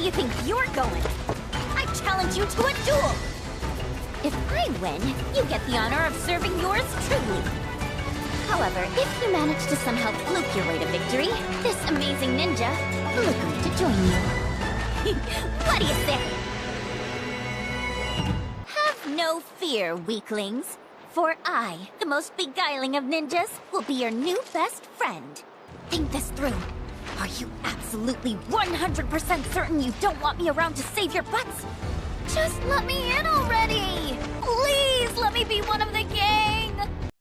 you think you're going? I challenge you to a duel! If I win, you get the honor of serving yours truly. However, if you manage to somehow fluke your way to victory, this amazing ninja will agree to join you. What do you say? Have no fear, weaklings. For I, the most beguiling of ninjas, will be your new best friend. Think this through. Are you absolutely 100% certain you don't want me around to save your butts? Just let me in already! Please let me be one of the gang!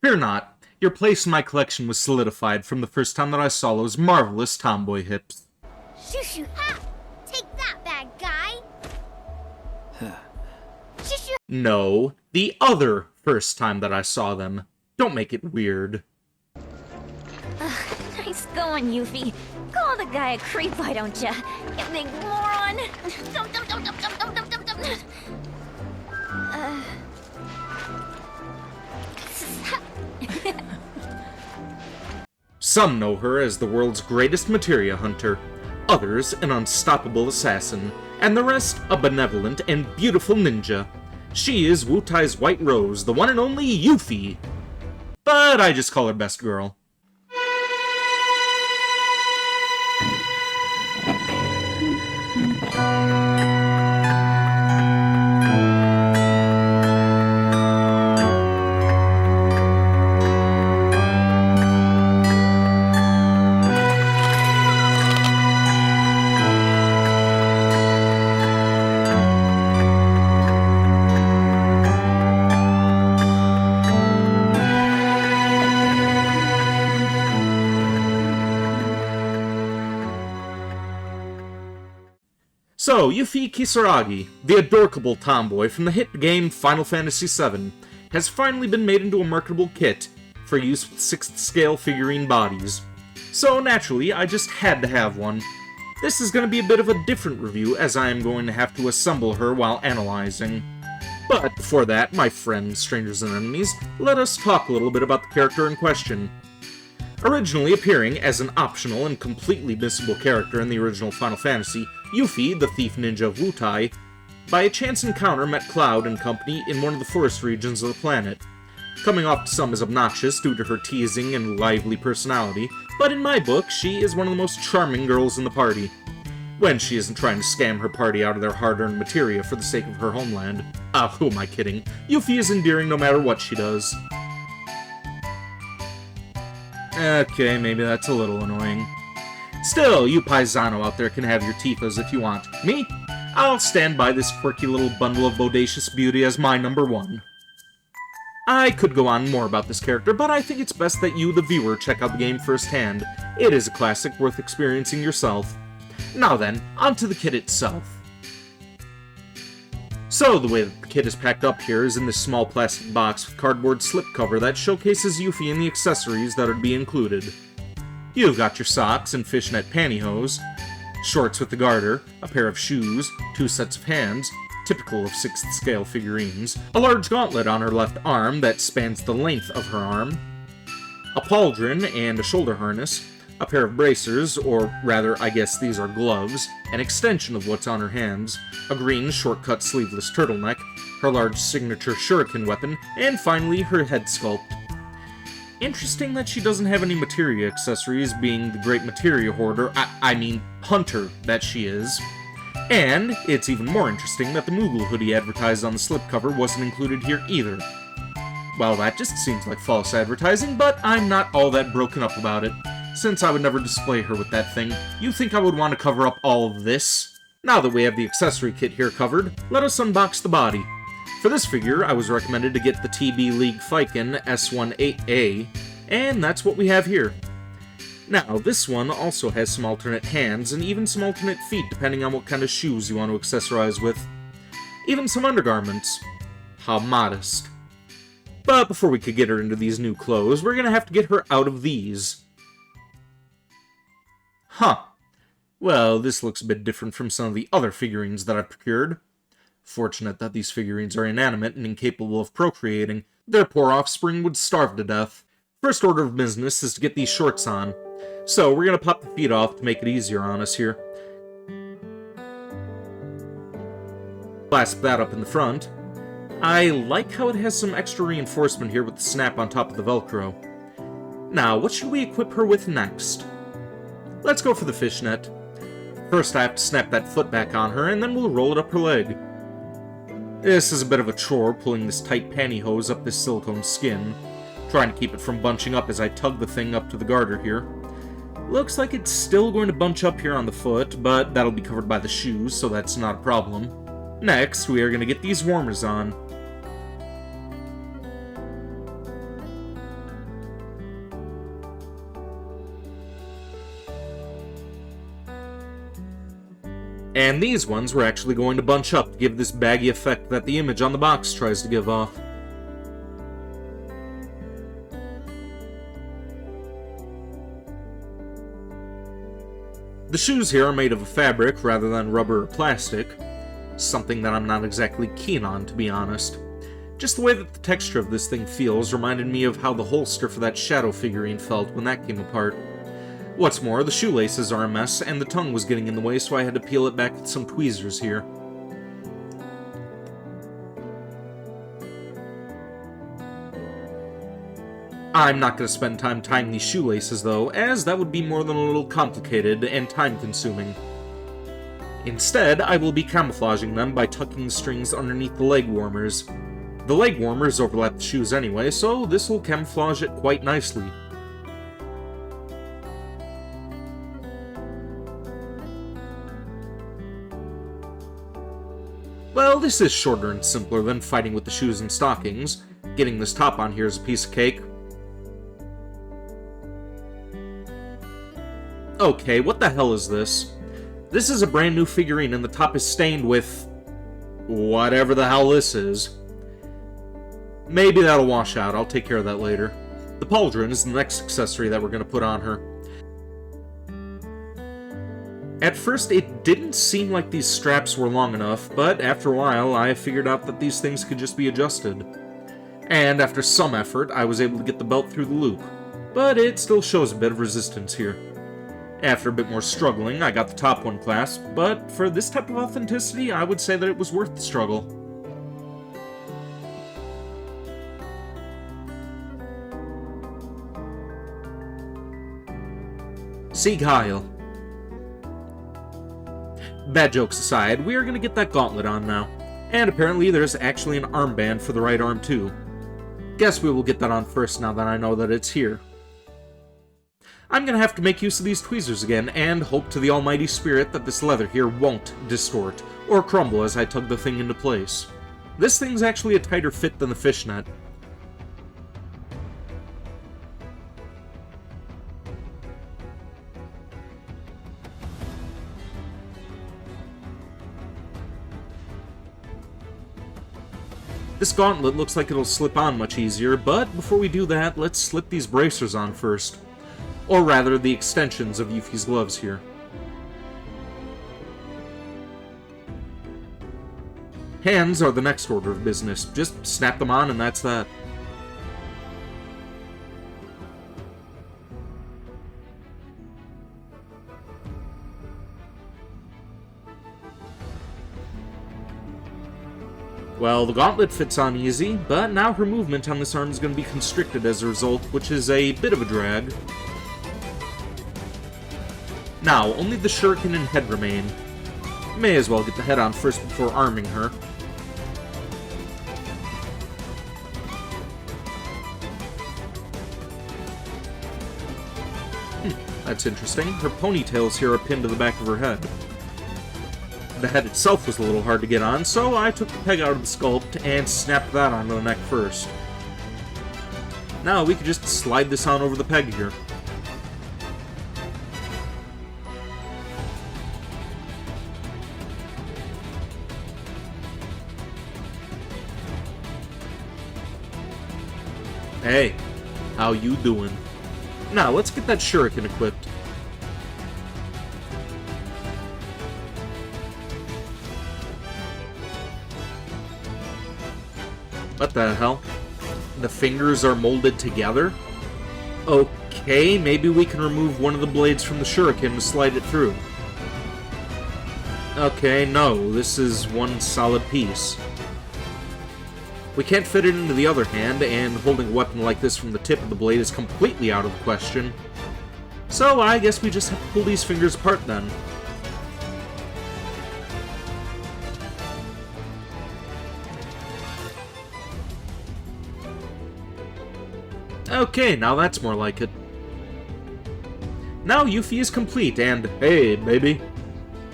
Fear not. Your place in my collection was solidified from the first time that I saw those marvelous tomboy hips. Shoo-shoo! Ha! Take that, bad guy! Shoo-shoo! No, the other first time that I saw them. Don't make it weird. Nice going, Yuffie. Call the guy a creep, why don't ya? You big moron! Some know her as the world's greatest materia hunter, others an unstoppable assassin, and the rest a benevolent and beautiful ninja. She is Wutai's White Rose, the one and only Yuffie. But I just call her Best Girl. So, Yuffie Kisaragi, the adorable tomboy from the hit game Final Fantasy VII, has finally been made into a marketable kit for use with 6th scale figurine bodies. So naturally, I just had to have one. This is going to be a bit of a different review, as I am going to have to assemble her while analyzing. But before that, my friends, strangers and enemies, let us talk a little bit about the character in question. Originally appearing as an optional and completely missable character in the original Final Fantasy, Yuffie, the thief ninja of Wutai, by a chance encounter met Cloud and company in one of the forest regions of the planet. Coming off to some as obnoxious due to her teasing and lively personality, but in my book, she is one of the most charming girls in the party. When she isn't trying to scam her party out of their hard-earned materia for the sake of her homeland. Who am I kidding? Yuffie is endearing no matter what she does. Okay, maybe that's a little annoying. Still, you paisano out there can have your Tifas if you want. Me? I'll stand by this quirky little bundle of bodacious beauty as my number one. I could go on more about this character, but I think it's best that you, the viewer, check out the game firsthand. It is a classic worth experiencing yourself. Now then, onto the kit itself. So, the way that the kit is packed up here is in this small plastic box with cardboard slipcover that showcases Yuffie and the accessories that would be included. You've got your socks and fishnet pantyhose, shorts with the garter, a pair of shoes, 2 sets of hands, typical of 6th scale figurines, a large gauntlet on her left arm that spans the length of her arm, a pauldron and a shoulder harness, a pair of bracers, or rather, I guess these are gloves, an extension of what's on her hands, a green short-cut sleeveless turtleneck, her large signature shuriken weapon, and finally her head sculpt. Interesting that she doesn't have any materia accessories, being the great materia hoarder, I mean hunter, that she is. And it's even more interesting that the Moogle hoodie advertised on the slipcover wasn't included here either. Well, that just seems like false advertising, but I'm not all that broken up about it. Since I would never display her with that thing, you think I would want to cover up all of this? Now that we have the accessory kit here covered, let us unbox the body. For this figure, I was recommended to get the TB League Fiken S18A, and that's what we have here. Now, this one also has some alternate hands, and even some alternate feet depending on what kind of shoes you want to accessorize with. Even some undergarments. How modest. But before we could get her into these new clothes, we're gonna have to get her out of these. Huh. Well, this looks a bit different from some of the other figurines that I've procured. Fortunate that these figurines are inanimate and incapable of procreating. Their poor offspring would starve to death. First order of business is to get these shorts on. So, we're gonna pop the feet off to make it easier on us here. Clasp that up in the front. I like how it has some extra reinforcement here with the snap on top of the Velcro. Now, what should we equip her with next? Let's go for the fishnet. First, I have to snap that foot back on her, and then we'll roll it up her leg. This is a bit of a chore, pulling this tight pantyhose up this silicone skin, trying to keep it from bunching up as I tug the thing up to the garter here. Looks like it's still going to bunch up here on the foot, but that'll be covered by the shoes, so that's not a problem. Next, we are going to get these warmers on. And these ones we're actually going to bunch up to give this baggy effect that the image on the box tries to give off. The shoes here are made of a fabric rather than rubber or plastic, something that I'm not exactly keen on, to be honest. Just the way that the texture of this thing feels reminded me of how the holster for that shadow figurine felt when that came apart. What's more, the shoelaces are a mess, and the tongue was getting in the way, so I had to peel it back with some tweezers here. I'm not going to spend time tying these shoelaces, though, as that would be more than a little complicated and time-consuming. Instead, I will be camouflaging them by tucking the strings underneath the leg warmers. The leg warmers overlap the shoes anyway, so this will camouflage it quite nicely. Well, this is shorter and simpler than fighting with the shoes and stockings. Getting this top on here is a piece of cake. Okay, what the hell is this? This is a brand new figurine and the top is stained with whatever the hell this is. Maybe that'll wash out, I'll take care of that later. The pauldron is the next accessory that we're going to put on her. At first, it didn't seem like these straps were long enough, but after a while, I figured out that these things could just be adjusted. And after some effort, I was able to get the belt through the loop, but it still shows a bit of resistance here. After a bit more struggling, I got the top one clasped, but for this type of authenticity, I would say that it was worth the struggle. Sieg Heil. Bad jokes aside, we are going to get that gauntlet on now. And apparently there's actually an armband for the right arm too. Guess we will get that on first now that I know that it's here. I'm going to have to make use of these tweezers again, and hope to the almighty spirit that this leather here won't distort, or crumble as I tug the thing into place. This thing's actually a tighter fit than the fishnet. This gauntlet looks like it'll slip on much easier, but before we do that, let's slip these bracers on first. Or rather, the extensions of Yuffie's gloves here. Hands are the next order of business. Just snap them on and that's that. Well, the gauntlet fits on easy, but now her movement on this arm is going to be constricted as a result, which is a bit of a drag. Now, only the shuriken and head remain. May as well get the head on first before arming her. That's interesting. Her ponytails here are pinned to the back of her head. The head itself was a little hard to get on, so I took the peg out of the sculpt and snapped that onto the neck first. Now we could just slide this on over the peg here. Hey, how you doing? Now let's get that shuriken equipped. What the hell? The fingers are molded together? Okay, maybe we can remove one of the blades from the shuriken to slide it through. Okay, no, this is one solid piece. We can't fit it into the other hand, and holding a weapon like this from the tip of the blade is completely out of the question. So I guess we just have to pull these fingers apart then. Okay, now that's more like it. Now Yuffie is complete, and hey, baby.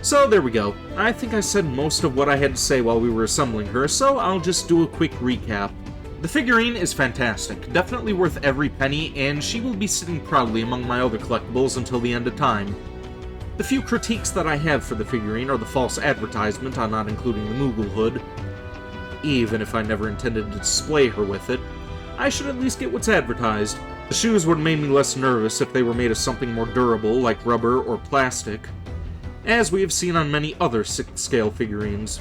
So there we go. I think I said most of what I had to say while we were assembling her, so I'll just do a quick recap. The figurine is fantastic, definitely worth every penny, and she will be sitting proudly among my other collectibles until the end of time. The few critiques that I have for the figurine are the false advertisement on not including the Moogle hood. Even if I never intended to display her with it, I should at least get what's advertised. The shoes would have made me less nervous if they were made of something more durable, like rubber or plastic, as we have seen on many other 6th scale figurines.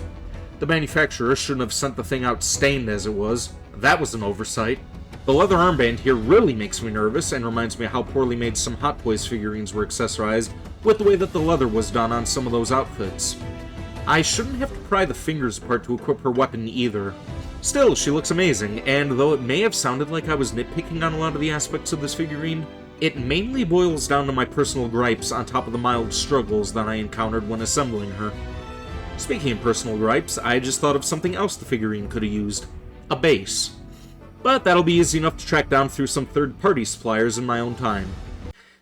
The manufacturer shouldn't have sent the thing out stained as it was. That was an oversight. The leather armband here really makes me nervous and reminds me how poorly made some Hot Toys figurines were accessorized with the way that the leather was done on some of those outfits. I shouldn't have to pry the fingers apart to equip her weapon either. Still, she looks amazing, and though it may have sounded like I was nitpicking on a lot of the aspects of this figurine, it mainly boils down to my personal gripes on top of the mild struggles that I encountered when assembling her. Speaking of personal gripes, I just thought of something else the figurine could have used. A base. But that'll be easy enough to track down through some third-party suppliers in my own time.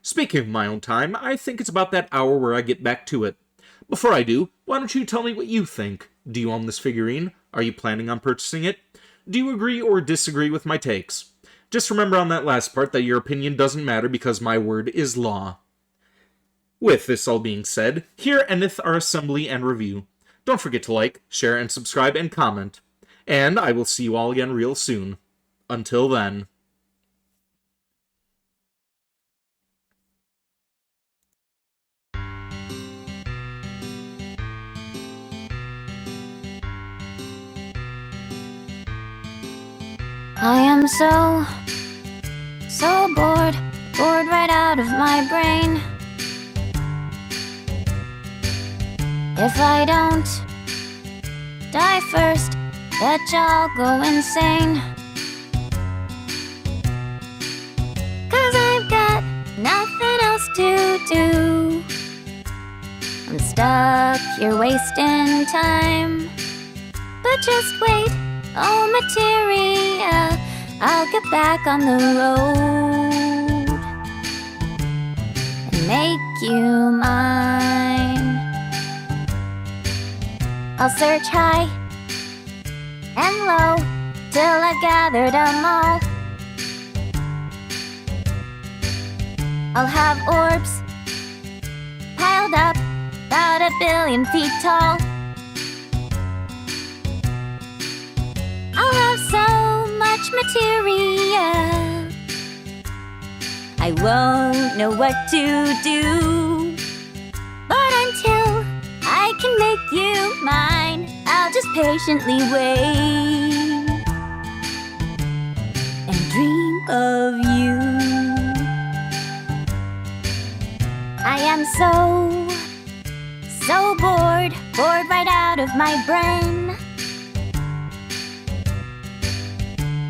Speaking of my own time, I think it's about that hour where I get back to it. Before I do, why don't you tell me what you think? Do you own this figurine? Are you planning on purchasing it? Do you agree or disagree with my takes? Just remember on that last part that your opinion doesn't matter because my word is law. With this all being said, here endeth our assembly and review. Don't forget to like, share, and subscribe, and comment. And I will see you all again real soon. Until then. I am so bored right out of my brain. If I don't die first, bet y'all go insane. 'Cause I've got nothing else to do. I'm stuck here wasting time. But just wait, oh materia, I'll get back on the road and make you mine. I'll search high and low till I've gathered them all. I'll have orbs piled up about 1 billion feet tall. I'll have so much materia, I won't know what to do. But until I can make you mine, I'll just patiently wait and dream of you. I am so bored right out of my brain.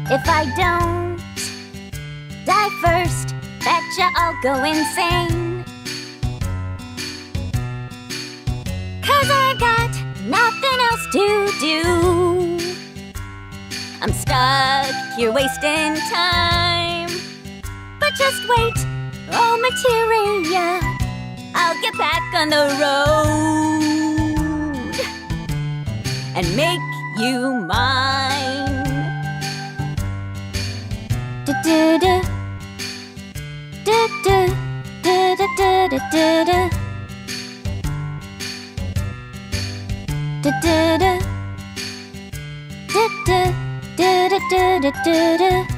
If I don't die first, betcha I'll go insane. 'Cause I've got nothing else to do. I'm stuck here wasting time. But just wait, oh materia, I'll get back on the road and make you mine. Do-do-do, do-do, do-do-do-do-do, do-do-do, do-do, do-do-do-do-do.